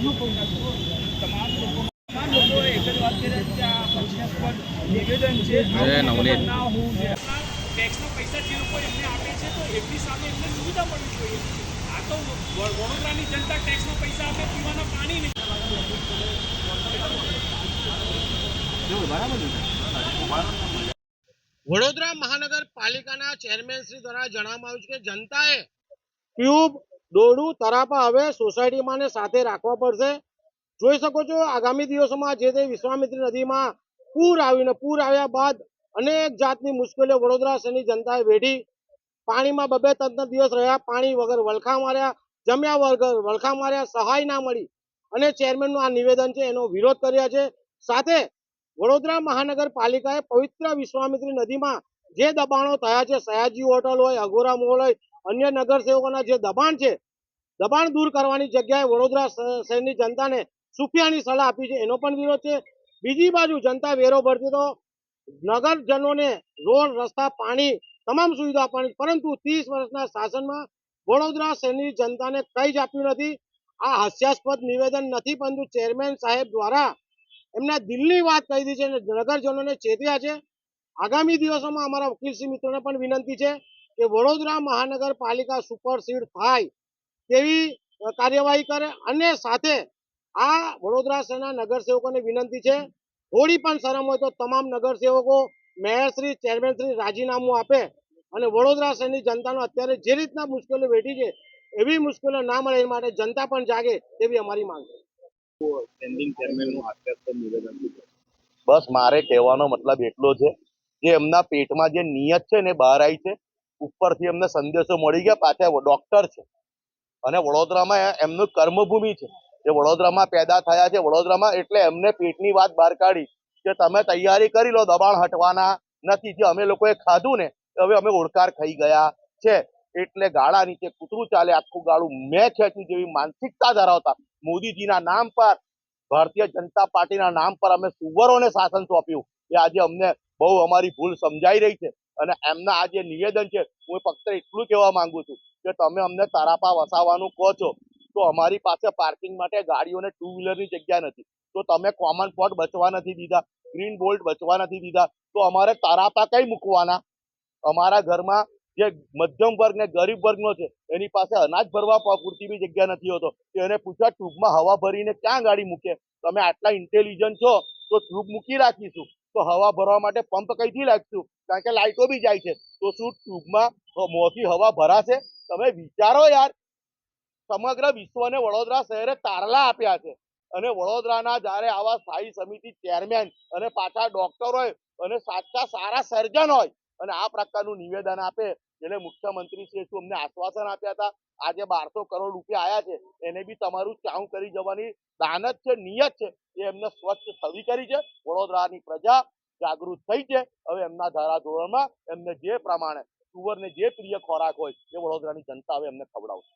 તમામ લોકો એક જ વાત કરી રહ્યા છે કે આ હાસ્યાસ્પદ નિવેદન છે ના હોવું જોઈએ. ટેક્સના પૈસા જે લોકો એમને આપે છે તો એમની સામે એમને સુવિધા મળવી જોઈએ. આ તો વડોદરાની જનતા ટેક્સના પૈસા આપે, પીવાના પાણી નહીં. વડોદરા મહાનગરપાલિકાના ચેરમેન શ્રી દ્વારા જણાવવામાં આવ્યું છે કે જનતાએ ટ્યુબ, દોરડું, તરાપા હવે સોસાયટીમાં ને સાથે રાખવા પડશે. જોઈ શકો છો આગામી દિવસોમાં જે તે વિશ્વામિત્રી નદીમાં પૂર આવ્યા બાદ અનેક જાતની મુશ્કેલીઓ વડોદરા શહેરની જનતાએ વેઠી. પાણીમાં બબે ત્રણ દિવસ રહ્યા, પાણી વગર વલખા માર્યા, જમ્યા વગર વલખા માર્યા, સહાય ના મળી અને ચેરમેનનું આ નિવેદન છે એનો વિરોધ કર્યા છે. સાથે વડોદરા મહાનગરપાલિકાએ પવિત્ર વિશ્વામિત્રી નદીમાં જે દબાણો થયા છે, સયાજી હોટલ હોય, અઘોરા મોલ હોય, અન્ય નગરસેવકોના જે દબાણ છે, દબાણ દૂર કરવાની જગ્યાએ વડોદરા શહેરની જનતાને સુફિયાની સલાહ આપી છે એનો પણ વિરોધ છે. બીજી બાજુ જનતા વેરો ભરતી તો નગરજનોને રોડ, રસ્તા, પાણી તમામ સુવિધા આપવાની, પરંતુ 30 વર્ષના શાસનમાં વડોદરા શહેરની જનતાને કંઈ જ આપ્યું નથી. આ હાસ્યાસ્પદ નિવેદન નથી, પરંતુ ચેરમેન સાહેબ દ્વારા એમના દિલની વાત કહી દી છે અને નગરજનોને ચેત્યા છે. આગામી દિવસોમાં અમારા વકીલશ્રી મિત્રોને પણ વિનંતી છે કે વડોદરા મહાનગરપાલિકા સુપરસીડ થાય તેવી કાર્યવાહી કરે અને સાથે આ વડોદરા શહેરના નગરસેવકોને વિનંતી છે થોડી પણ શરમ હોય તો તમામ નગરસેવકો, મેયરશ્રી, ચેરમેનશ્રી રાજીનામું આપે અને વડોદરા શહેરની જનતાનો અત્યારે જે રીતના મુશ્કેલીઓ વેઠી છે એવી મુશ્કેલીઓ ના મળે એ માટે જનતા પણ જાગે તેવી અમારી માંગ છે. બસ મારે કહેવાનો મતલબ એટલો છે કે એમના પેટમાં જે નિયત છે ને બહાર આવી છે. ઉપરથી એમને સંદેશો મળી ગયા, પાછા ડોક્ટર છે અને વડોદરામાં એમનું કર્મભૂમિ છે, જે વડોદરામાં પેદા થયા છે વડોદરામાં, એટલે એમને પેટની વાત બહાર કાઢી કે તમે તૈયારી કરી લો, દબાણ હટવાના નથી. જે અમે લોકોએ ખાધું ને હવે અમે ઓળકાર ખાઈ ગયા છે. એટલે ગાળા નીચે કૂતરું ચાલે આખું ગાળું મેં ખેંચ્યું જેવી માનસિકતા ધરાવતા મોદીજીના નામ પર, ભારતીય જનતા પાર્ટીના નામ પર અમે સુવરોને શાસન સોંપ્યું. એ આજે અમને બહુ અમારી ભૂલ સમજાઈ રહી છે અને એમના આ જે નિવેદન છે, હું ફક્ત એટલું કહેવા માંગુ છું કે તમે અમને તારાપા વસાવવાનું કહો છો તો અમારી પાસે પાર્કિંગ માટે ગાડીઓને ટુ વ્હીલરની જગ્યા નથી, તો તમે કોમન પ્લોટ બચવા નથી દીધા, ગ્રીન બોલ્ટ બચવા નથી દીધા, તો અમારે તારાપા કઈ મૂકવાના? અમારા ઘરમાં જે મધ્યમ વર્ગ ને ગરીબ વર્ગનો છે એની પાસે અનાજ ભરવા પૂરતી બી જગ્યા નથી હોતો. એને પૂછા ટ્યુબમાં હવા ભરીને ક્યાં ગાડી મૂકે? તમે આટલા ઇન્ટેલિજન્ટ છો તો ટ્યુબ મૂકી રાખીશું, તો હવા ભરવા માટે પંપ કઈથી લાગશું? કારણ કે લાઇટો બી જાય છે, તો શું ટ્યુબમાં મોંથી હવા ભરાશે? તમે વિચારો યાર. સમગ્ર વિશ્વને વડોદરા શહેરે તારલા આપ્યા છે અને વડોદરાના જયારે આવા સ્થાયી સમિતિ ચેરમેન અને પાછા ડોક્ટર હોય અને સાચા સારા સર્જન હોય અને આ પ્રકારનું નિવેદન આપે, જેને મુખ્યમંત્રી શ્રી શું અમને આશ્વાસન આપ્યા હતા, આજે 1200 કરોડ રૂપિયા આયા છે, એને બી તમારું ચાઉ કરી જવાની દાનત છે, નિયત છે, એ એમને સ્વચ્છ છવી કરી છે. વડોદરાની પ્રજા જાગૃત થઈ છે. હવે એમના ધારાધોરણમાં એમને જે પ્રમાણે સુવરને જે પ્રિય ખોરાક હોય એ વડોદરાની જનતા હવે એમને ખવડાવશે.